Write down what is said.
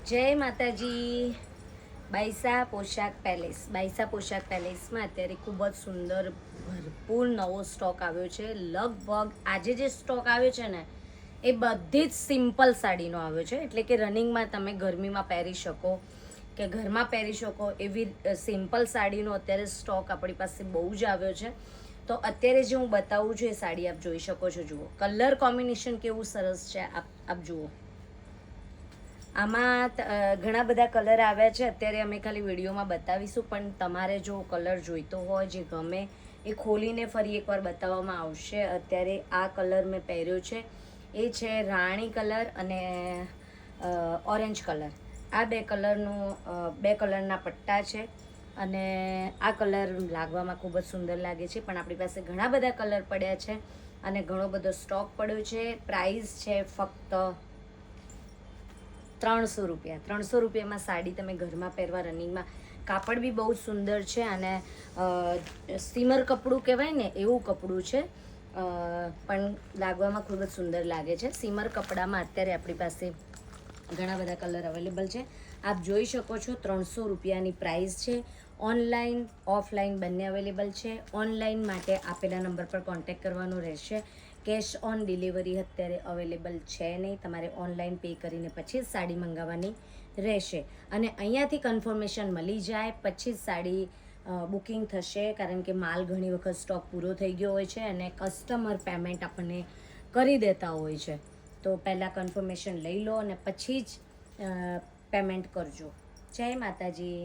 જય માતાજી। બાઈસા પોશાક પેલેસ, બાઈસા પોશાક પેલેસમાં અત્યારે ખૂબ જ સુંદર ભરપૂર નવો સ્ટોક આવ્યો છે। લગભગ આજે જે સ્ટોક આવ્યો છે ને એ બધી જ સિમ્પલ સાડીનો આવ્યો છે, એટલે કે રનિંગમાં તમે ગરમીમાં પહેરી શકો કે ઘરમાં પહેરી શકો એવી સિમ્પલ સાડીનો અત્યારે સ્ટોક આપણી પાસે બહુ જ આવ્યો છે। તો અત્યારે જે હું બતાવું છું એ સાડી આપ જોઈ શકો છો। જુઓ કલર કોમ્બિનેશન કેવું સરસ છે, આપ જુઓ। આમાં ઘણા બધા કલર આવ્યા છે, અત્યારે અમે ખાલી વિડીયોમાં બતાવીશું, પણ તમારે જો કલર જોઈતો હોય જે ગમે એ ખોલીને ફરી એકવાર બતાવવામાં આવશે। અત્યારે આ કલર મેં પહેર્યો છે એ છે રાણી કલર અને ઓરેન્જ કલર। આ બે કલરના પટ્ટા છે અને આ કલર લાગવામાં ખૂબ જ સુંદર લાગે છે, પણ આપણી પાસે ઘણા બધા કલર પડ્યા છે અને ઘણો બધો સ્ટોક પડ્યો છે। પ્રાઇસ છે ફક્ત 300 રૂપિયા। 300 રૂપિયામાં સાડી તમે ઘરમાં પહેરવા, રનિંગમાં, કાપડ બી બહુ સુંદર છે અને સ્ટીમર કપડું કહેવાય ને એવું કપડું છે, પણ લાગવામાં ખૂબ જ સુંદર લાગે છે। સીમર કપડામાં અત્યારે આપણી પાસે ઘણા બધા કલર અવેલેબલ છે, આપ જોઈ શકો છો। 300 રૂપિયાની પ્રાઇસ છે। ઓનલાઈન ઓફલાઈન બંને અવેલેબલ છે। ઓનલાઈન માટે આપેલા નંબર પર કોન્ટેક્ટ કરવાનો રહેશે। કેશ ઓન ડિલિવરી અત્યારે અવેલેબલ છે નહીં, તમારે ઓનલાઈન પે કરીને પછી જ સાડી મંગાવવાની રહેશે અને અહીંયાથી કન્ફર્મેશન મળી જાય પછી જ સાડી બુકિંગ થશે, કારણ કે માલ ઘણી વખત સ્ટોક પૂરો થઈ ગયો હોય છે અને કસ્ટમર પેમેન્ટ આપણને કરી દેતા હોય છે, તો પહેલાં કન્ફર્મેશન લઈ લો અને પછી જ પેમેન્ટ કરજો। જય માતાજી।